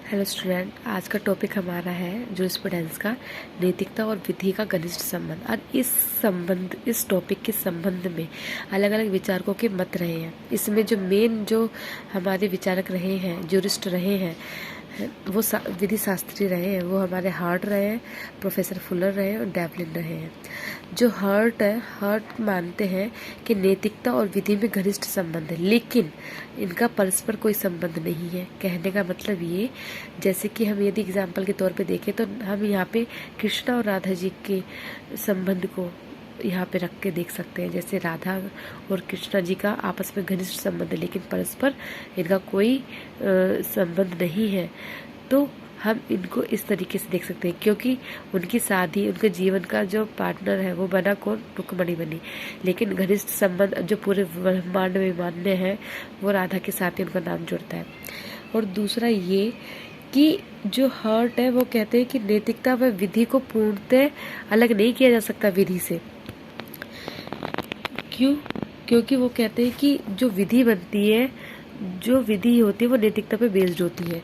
Hello student, आज का topic हमारा है जूरिस्प्रूडेंस का नैतिकता और विधि का घनिष्ठ संबंध। और इस टॉपिक के संबंध में अलग अलग विचारकों के मत रहे हैं। इसमें जो हमारे विचारक रहे हैं, जूरिस्ट रहे हैं, वो विधि शास्त्री रहे हैं, वो हमारे हार्ट रहे हैं, प्रोफेसर फुलर रहे हैं और डेवलिन रहे हैं। जो हार्ट मानते हैं कि नैतिकता और विधि में घनिष्ठ संबंध है, लेकिन इनका परस्पर कोई संबंध नहीं है। कहने का मतलब ये, जैसे कि हम यदि एग्जाम्पल के तौर पे देखें तो हम यहाँ पे कृष्णा और राधा जी के संबंध को यहाँ पे रख के देख सकते हैं। जैसे राधा और कृष्णा जी का आपस में घनिष्ठ संबंध है, लेकिन परस्पर इनका कोई संबंध नहीं है। तो हम इनको इस तरीके से देख सकते हैं, क्योंकि उनकी शादी, उनके जीवन का जो पार्टनर है वो बना कौन? रुक्मिणी बनी। लेकिन घनिष्ठ संबंध जो पूरे ब्रह्मांड में मान्य है वो राधा के साथ ही उनका नाम जुड़ता है। और दूसरा ये कि जो हार्ट है वो कहते हैं कि नैतिकता व विधि को पूर्णतः अलग नहीं किया जा सकता विधि से। क्यों? क्योंकि वो कहते हैं कि जो विधि बनती है, जो विधि होती है वो नैतिकता पे बेस्ड होती है।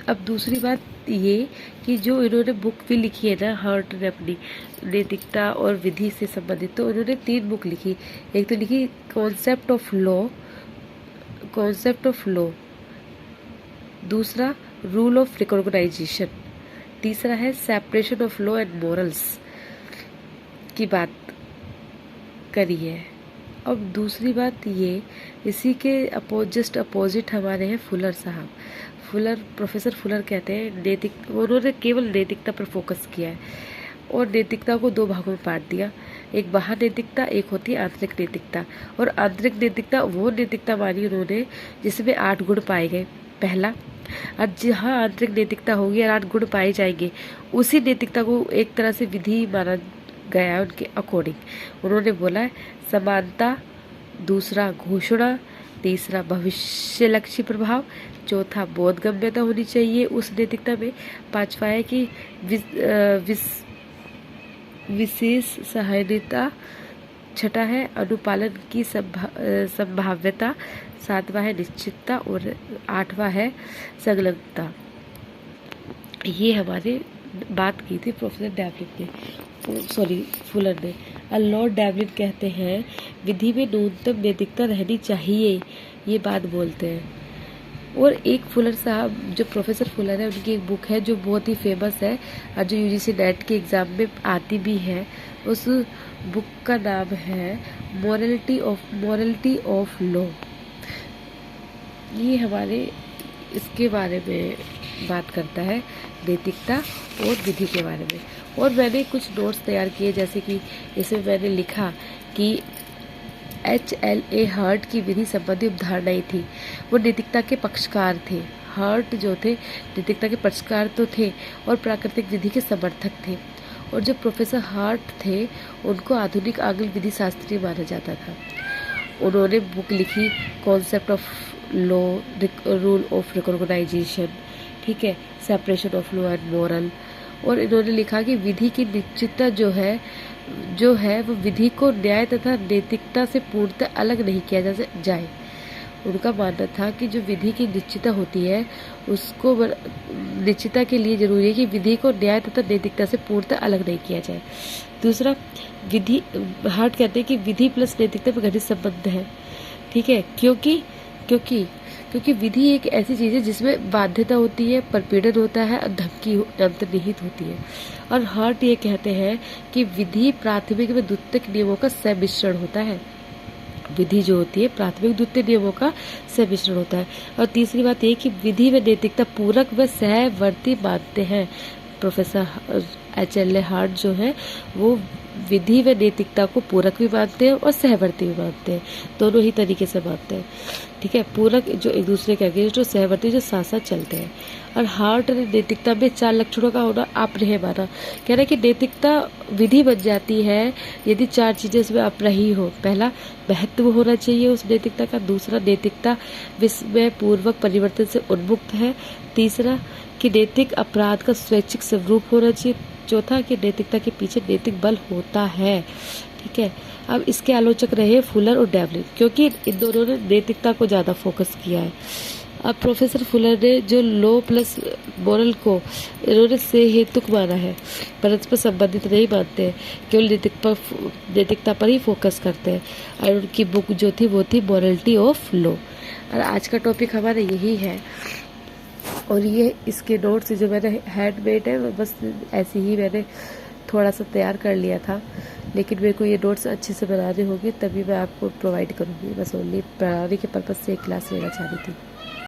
अब दूसरी बात ये कि जो इन्होंने बुक भी लिखी है ना, हार्ट ने अपनी नैतिकता और विधि से संबंधित, तो इन्होंने 3 बुक लिखी। एक तो लिखी कॉन्सेप्ट ऑफ लॉ, दूसरा रूल ऑफ रिकॉग्नाइजेशन, तीसरा है separation of law and morals की बात करी है। अब दूसरी बात ये, इसी के जस्ट अपोजिट हमारे हैं फुलर साहब। प्रोफेसर फुलर कहते हैं उन्होंने केवल नैतिकता पर फोकस किया है और नैतिकता को 2 भागों में बांट दिया। एक बाह्य नैतिकता, एक होती है आंतरिक नैतिकता। और आंतरिक नैतिकता वो नैतिकता मानी उन्होंने जिसमें 8 गुण पाए गए। पहला, और जहाँ आंतरिक नैतिकता होगी और 8 गुण पाए जाएंगे, उसी नैतिकता को एक तरह से विधि माना गया है उनके अकॉर्डिंग। उन्होंने बोला है समानता, दूसरा घोषणा, तीसरा भविष्यलक्षी प्रभाव, चौथा बोधगम्यता होनी चाहिए उस नैतिकता में, पांचवा है कि विशेष सहायता, छठा है अनुपालन की संभाव्यता, सातवां है निश्चितता और 8वां है संलग्नता। ये हमारे बात की थी प्रोफेसर फुलर ने। लॉर्ड डेवलिन कहते हैं विधि में न्यूनतम नैतिकता रहनी चाहिए, ये बात बोलते हैं। और एक फुलर साहब, जो प्रोफेसर फुलर है, उनकी एक बुक है जो बहुत ही फेमस है और जो यूजीसी नेट के एग्जाम में आती भी है। उस बुक का नाम है मॉरलिटी ऑफ लॉ। ये हमारे इसके बारे में बात करता है, नैतिकता और विधि के बारे में। और मैंने कुछ नोट्स तैयार किए, जैसे कि इसमें मैंने लिखा कि HLA हार्ट की विधि संबंधी अवधारणाएं थी। वो नैतिकता के पक्षकार थे। हार्ट जो थे नैतिकता के पक्षकार तो थे और प्राकृतिक विधि के समर्थक थे। और जो प्रोफेसर हार्ट थे उनको आधुनिक आंग्ल विधि शास्त्री माना जाता था। उन्होंने बुक लिखी concept of law, rule of recognisation, ठीक है, separation of law and moral. और इन्होंने लिखा कि विधि की निश्चितता जो है वो विधि को न्याय तथा नैतिकता से पूर्णतः अलग नहीं किया जाए। उनका मानना था कि जो विधि की निश्चितता होती है, उसको निश्चितता के लिए जरूरी है कि विधि को न्याय तथा नैतिकता से पूर्णतः अलग नहीं किया जाए। दूसरा, विधि, हार्ट कहते हैं कि विधि प्लस नैतिकता में घनिष्ठ संबंध है, ठीक है, क्योंकि विधि एक ऐसी चीज है जिसमें बाध्यता होती है, परपीड़न होता है और धमकी अंतर्निहित होती है। और हार्ट ये कहते हैं कि विधि प्राथमिक व द्वितीयक नियमों का सम्मिश्रण होता है। विधि जो होती है प्राथमिक द्वितीय नियमों का सम्मिश्रण होता है। और तीसरी बात ये कि विधि व नैतिकता पूरक व सहवर्ती मानते हैं। प्रोफेसर HLA हार्ट जो है वो विधि व नैतिकता को पूरक भी मानते हैं और सहवर्ती भी मानते हैं, दोनों ही तरीके से मानते हैं, ठीक है। पूरक जो एक दूसरे के अगेंस्ट, जो सहवर्ती जो साथ साथ चलते हैं। और हार्ट ने नैतिकता में 4 लक्षणों का होना आपने है माना। कह रहे कि नैतिकता विधि बन जाती है यदि 4 चीजें उसमें आप रही हो। पहला, महत्व होना चाहिए उस नैतिकता का। दूसरा, नैतिकता विस्मय पूर्वक परिवर्तन से उन्मुक्त है। तीसरा, कि नैतिक अपराध का स्वैच्छिक स्वरूप होना चाहिए। चौथा, कि नैतिकता के पीछे नैतिक बल होता है, ठीक है। अब इसके आलोचक रहे फुलर और डेवलिन, क्योंकि इन दोनों ने नैतिकता को ज्यादा फोकस किया है। अब प्रोफेसर फुलर ने जो लो प्लस मोरल को इन्होंने से हेतुक माना है, परस्पर संबंधित नहीं मानते, केवल नैतिकता पर ही फोकस करते हैं। और उनकी बुक जो थी वो थी मॉरलिटी ऑफ लॉ। और आज का टॉपिक हमारा यही है। और ये इसके नोट्स जो मैंने हैंडमेड है, बस ऐसे ही मैंने थोड़ा सा तैयार कर लिया था, लेकिन मेरे को ये नोट्स अच्छे से बनाने होंगे, तभी मैं आपको प्रोवाइड करूँगी। बस ओनली पढ़ाने के पर्पज़ से एक क्लास लेना चाह रही थी।